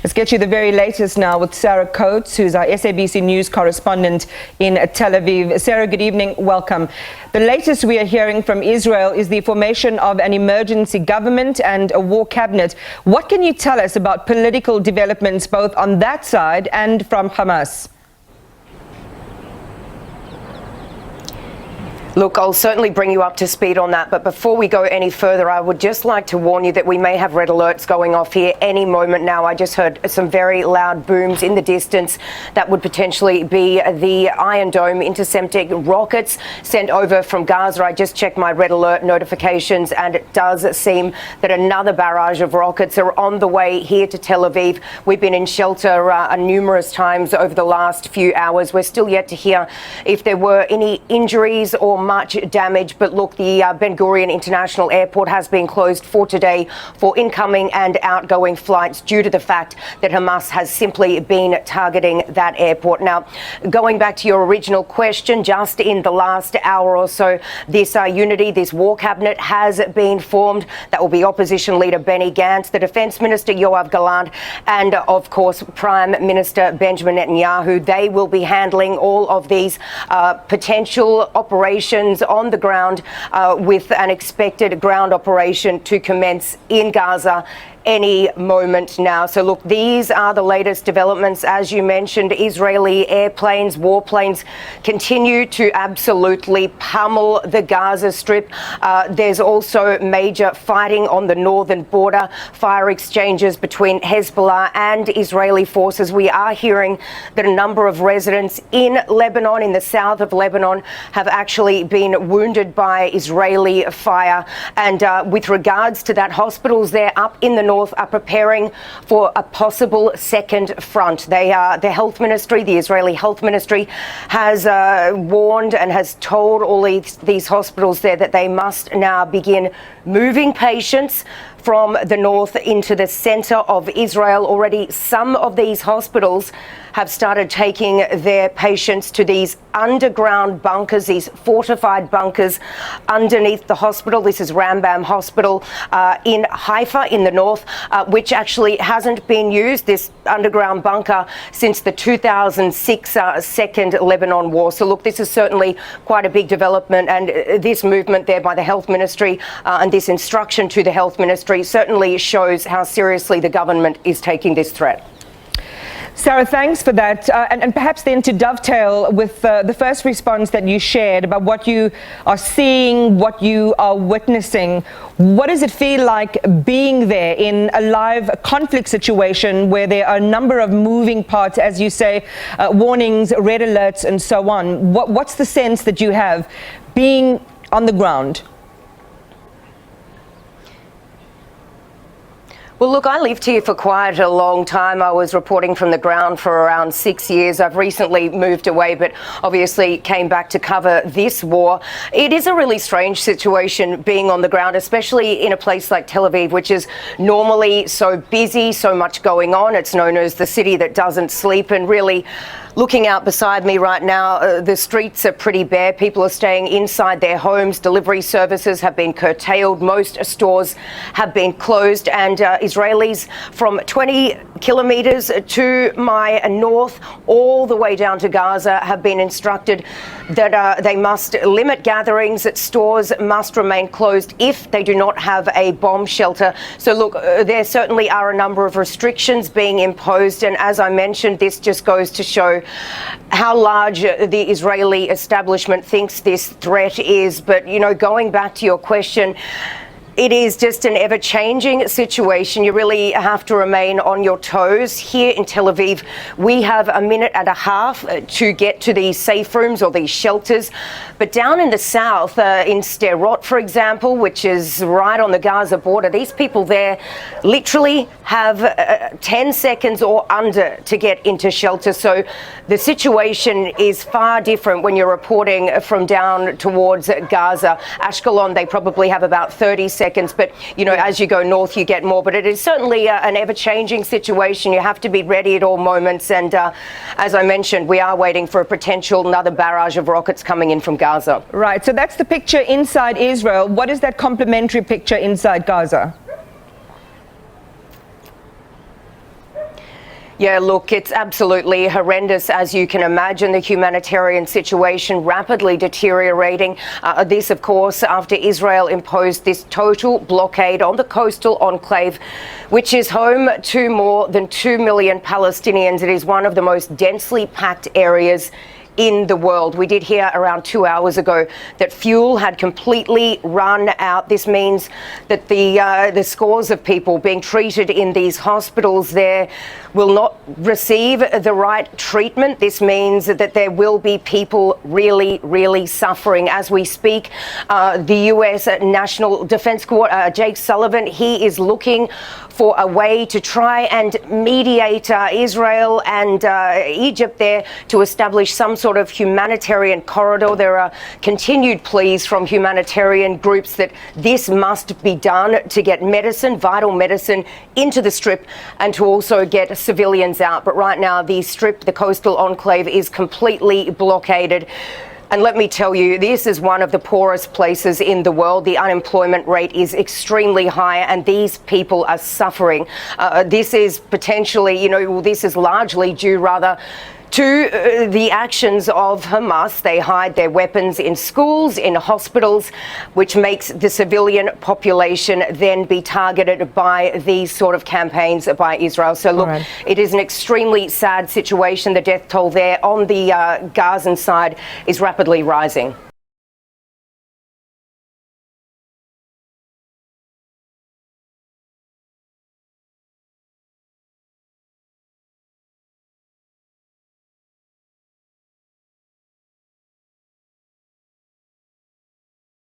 Let's get you the very latest now with Sarah Coates, who's our SABC News Correspondent in Tel Aviv. Sarah, good evening. Welcome. The latest we are hearing from Israel is the formation of an emergency government and a war cabinet. What can you tell us about political developments both on that side and from Hamas? Look, I'll certainly bring you up to speed on that, but before we go any further, I would just like to warn you that we may have red alerts going off here any moment now. I just heard some very loud booms in the distance. That would potentially be the Iron Dome intercepting rockets sent over from Gaza. I just checked my red alert notifications, and it does seem that another barrage of rockets are on the way here to Tel Aviv. We've been in shelter numerous times over the last few hours. We're still yet to hear if there were any injuries or much damage, but look, the Ben Gurion International Airport has been closed for today for incoming and outgoing flights due to the fact that Hamas has simply been targeting that airport. Now, going back to your original question, just in the last hour or so, this unity, this war cabinet has been formed. That will be opposition leader Benny Gantz, the Defence Minister Yoav Gallant, and of course Prime Minister Benjamin Netanyahu. They will be handling all of these potential operations on the ground, with an expected ground operation to commence in Gaza any moment now. So look, these are the latest developments. As you mentioned, Israeli airplanes, warplanes continue to absolutely pummel the Gaza Strip. There's also major fighting on the northern border, fire exchanges between Hezbollah and Israeli forces. We are hearing that a number of residents in Lebanon, in the south of Lebanon, have actually been wounded by Israeli fire. And with regards to that, hospitals there up in the north are preparing for a possible second front. The health ministry, the Israeli health ministry, has warned and has told all these hospitals there that they must now begin moving patients from the north into the center of Israel. Already some of these hospitals have started taking their patients to these underground bunkers, these fortified bunkers underneath the hospital. This is Rambam Hospital in Haifa in the north, which actually hasn't been used, this underground bunker, since the 2006 Second Lebanon War. So look, this is certainly quite a big development, and this movement there by the health ministry and this instruction to the health ministry certainly shows how seriously the government is taking this threat. Sarah, thanks for that. And perhaps then to dovetail with the first response that you shared about what you are seeing, what you are witnessing, what does it feel like being there in a live conflict situation where there are a number of moving parts, as you say, warnings, red alerts, and so on? What's the sense that you have being on the ground? Well, look, I lived here for quite a long time. I was reporting from the ground for around 6 years. I've recently moved away, but obviously came back to cover this war. It is a really strange situation being on the ground, especially in a place like Tel Aviv, which is normally so busy, so much going on. It's known as the city that doesn't sleep, and really, looking out beside me right now, the streets are pretty bare. People are staying inside their homes. Delivery services have been curtailed. Most stores have been closed, and Israelis from 20 kilometers to my north all the way down to Gaza have been instructed that they must limit gatherings, that stores must remain closed if they do not have a bomb shelter. So look, there certainly are a number of restrictions being imposed, and as I mentioned, this just goes to show how large the Israeli establishment thinks this threat is. But, you know, going back to your question, it is just an ever-changing situation. You really have to remain on your toes. Here in Tel Aviv, we have a minute and a half to get to these safe rooms or these shelters. But down in the south, in Sderot, for example, which is right on the Gaza border, these people there literally have 10 seconds or under to get into shelter. So the situation is far different when you're reporting from down towards Gaza. Ashkelon, they probably have about 30 seconds, but you know, as you go north, you get more. But it is certainly an ever-changing situation. You have to be ready at all moments. And as I mentioned, we are waiting for a potential another barrage of rockets coming in from Gaza. Right. So that's the picture inside Israel. What is that complementary picture inside Gaza? Yeah, look, it's absolutely horrendous, as you can imagine, the humanitarian situation rapidly deteriorating. This, of course, after Israel imposed this total blockade on the coastal enclave, which is home to more than 2 million Palestinians. It is one of the most densely packed areas in the world. We did hear around 2 hours ago that fuel had completely run out. This means that the scores of people being treated in these hospitals there will not receive the right treatment. This means that there will be people really suffering. As we speak, the US National Defense Coordinator, Jake Sullivan, he is looking for a way to try and mediate Israel and Egypt there to establish some sort of humanitarian corridor. There are continued pleas from humanitarian groups that this must be done to get medicine, vital medicine, into the Strip and to also get civilians out. But right now, the Strip, the coastal enclave, is completely blockaded. And let me tell you, this is one of the poorest places in the world. The unemployment rate is extremely high, and these people are suffering. This is potentially, this is largely due rather to the actions of Hamas. They hide their weapons in schools, in hospitals, which makes the civilian population then be targeted by these sort of campaigns by Israel. So look, It is an extremely sad situation. The death toll there on the Gazan side is rapidly rising.